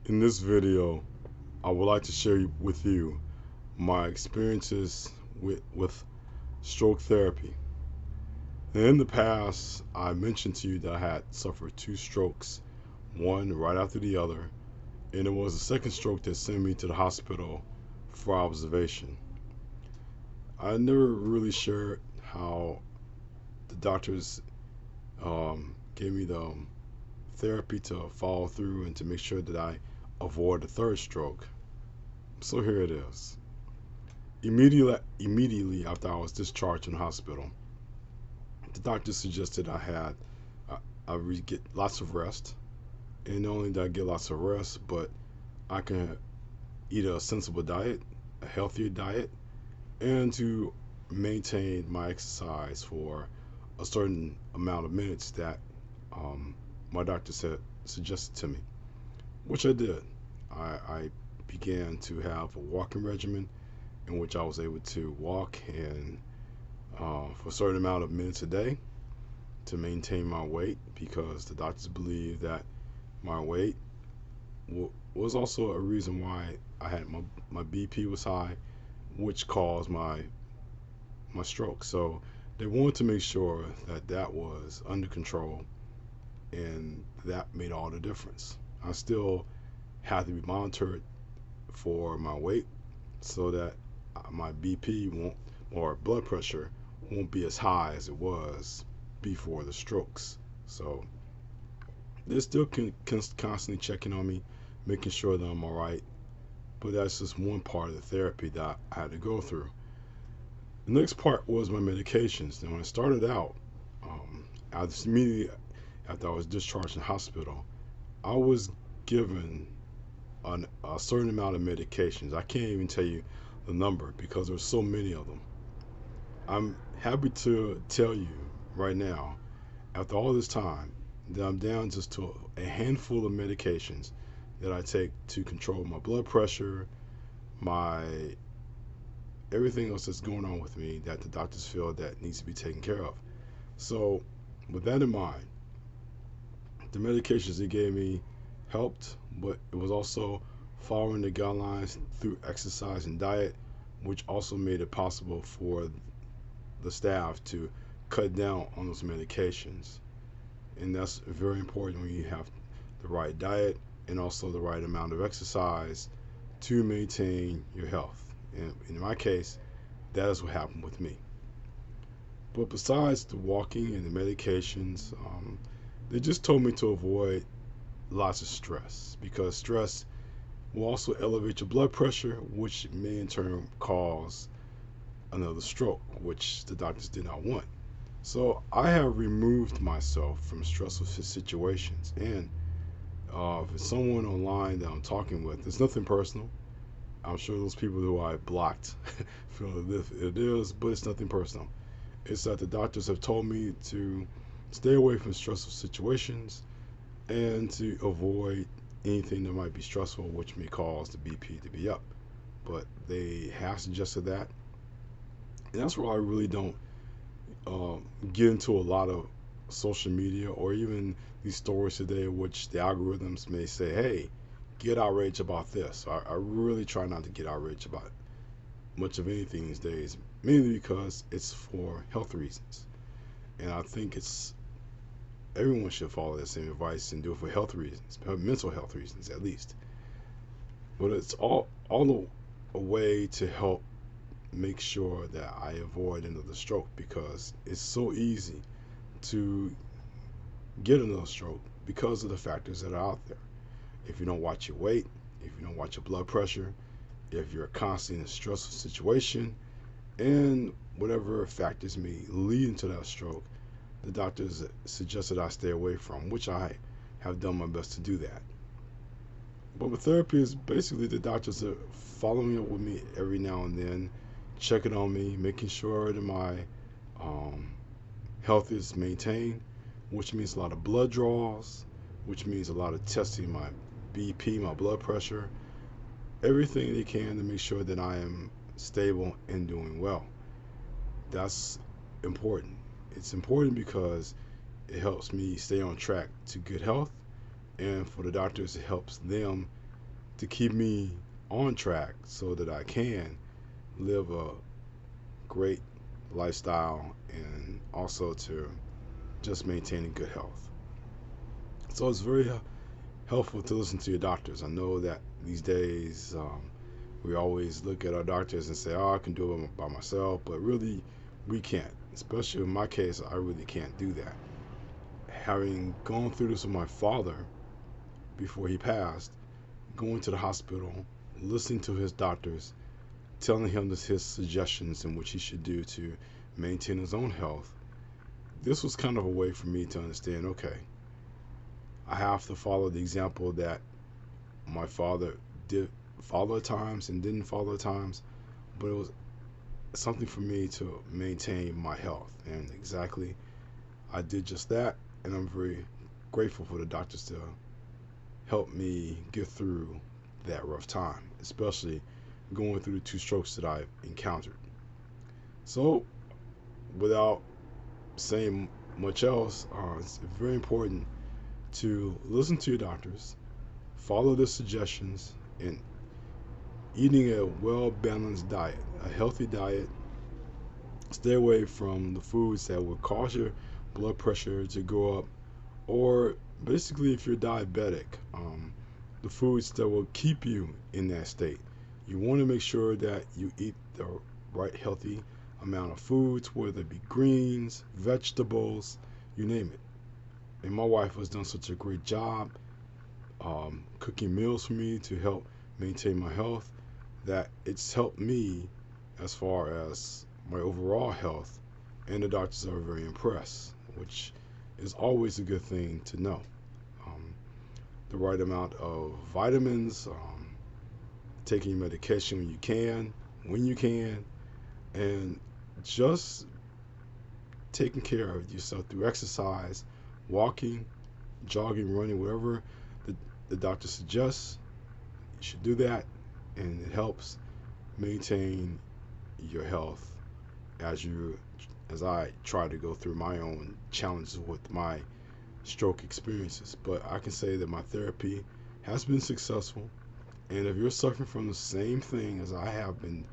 In this video, I would like to share with you my experiences with stroke therapy. In the past, I mentioned to you that I had suffered two strokes, one right after the other, and it was the second stroke that sent me to the hospital for observation. I never really shared how the doctors gave me the therapy to follow through and to make sure that I avoid a third stroke. So here it is. Immediately after I was discharged from the hospital, the doctor suggested I get lots of rest, and not only did I get lots of rest, but I can eat a sensible diet, a healthier diet, and to maintain my exercise for a certain amount of minutes that um, my doctor said suggested to me, which I did. I began to have a walking regimen in which I was able to walk and for a certain amount of minutes a day to maintain my weight because the doctors believe that my weight was also a reason why I had my BP was high, which caused my stroke. So they wanted to make sure that that was under control, and that made all the difference. I still have to be monitored for my weight so that my BP won't or blood pressure won't be as high as it was before the strokes. So they're still constantly checking on me, making sure that I'm all right. But that's just one part of the therapy that I had to go through. The next part was my medications. Now, when I started out, I just immediately after I was discharged from the hospital, I was given a certain amount of medications. I can't even tell you the number because there's so many of them. I'm happy to tell you right now, after all this time, that I'm down just to a handful of medications that I take to control my blood pressure, my everything else that's going on with me that the doctors feel that needs to be taken care of. So, with that in mind, the medications they gave me helped, but it was also following the guidelines through exercise and diet, which also made it possible for the staff to cut down on those medications. And that's very important when you have the right diet and also the right amount of exercise to maintain your health. And in my case, that is what happened with me. But besides the walking and the medications, they just told me to avoid lots of stress because stress will also elevate your blood pressure, which may in turn cause another stroke, which the doctors did not want. So I have removed myself from stressful situations. And if it's someone online that I'm talking with, it's nothing personal. I'm sure those people who I blocked feel that it is, but it's nothing personal. It's that the doctors have told me to stay away from stressful situations and to avoid anything that might be stressful, which may cause the BP to be up. But they have suggested that, and that's why I really don't get into a lot of social media or even these stories today, which the algorithms may say, "Hey, get outraged about this." I really try not to get outraged about much of anything these days, mainly because it's for health reasons, and I think it's everyone should follow that same advice and do it for health reasons, mental health reasons at least. But it's all a way to help make sure that I avoid another stroke because it's so easy to get another stroke because of the factors that are out there. If you don't watch your weight, if you don't watch your blood pressure, if you're constantly in a stressful situation, and whatever factors may lead into that stroke, the doctors suggested I stay away from, which I have done my best to do that. But with therapy is basically the doctors are following up with me every now and then, checking on me, making sure that my um, health is maintained, which means a lot of blood draws, which means a lot of testing my BP, my blood pressure, everything they can to make sure that I am stable and doing well. That's important. It's important because it helps me stay on track to good health, and for the doctors, it helps them to keep me on track so that I can live a great lifestyle and also to just maintaining good health. So it's very helpful to listen to your doctors. I know that these days we always look at our doctors and say, oh, I can do it by myself, but really we can't. Especially in my case, I really can't do that. Having gone through this with my father before he passed, going to the hospital, listening to his doctors, telling him his suggestions and what he should do to maintain his own health, this was kind of a way for me to understand, okay, I have to follow the example that my father did follow at times and didn't follow at times, but it was something for me to maintain my health. And exactly, I did just that, and I'm very grateful for the doctors to help me get through that rough time, especially going through the 2 strokes that I've encountered. So, without saying much else, it's very important to listen to your doctors, follow their suggestions, and eating a well-balanced diet, a healthy diet. Stay away from the foods that will cause your blood pressure to go up, or basically, if you're diabetic, the foods that will keep you in that state. You want to make sure that you eat the right healthy amount of foods, whether it be greens, vegetables, you name it. And my wife has done such a great job cooking meals for me to help maintain my health that it's helped me as far as my overall health, and the doctors are very impressed, which is always a good thing to know. Um, the right amount of vitamins, taking medication when you can, and just taking care of yourself through exercise, walking, jogging, running, whatever the doctor suggests. You should do that, and it helps maintain your health as I try to go through my own challenges with my stroke experiences. But I can say that my therapy has been successful, and if you're suffering from the same thing as I have been,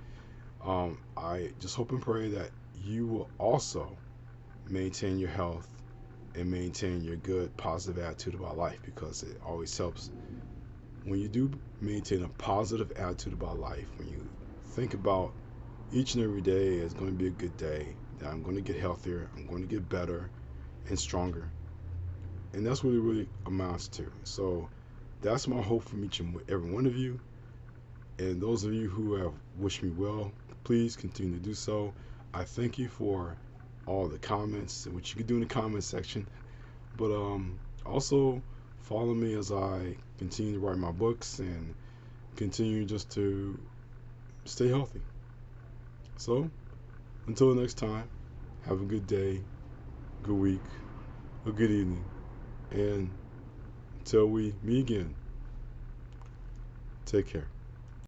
I just hope and pray that you will also maintain your health and maintain your good positive attitude about life, because it always helps when you do maintain a positive attitude about life. When you think about each and every day is going to be a good day, that I'm going to get healthier, I'm going to get better and stronger, and that's what it really amounts to. So that's my hope from each and every one of you, and those of you who have wished me well, please continue to do so. I thank you for all the comments and what you can do in the comment section, but also follow me as I continue to write my books and continue just to stay healthy. So until next time, have a good day, good week, a good evening, and until we meet again, take care.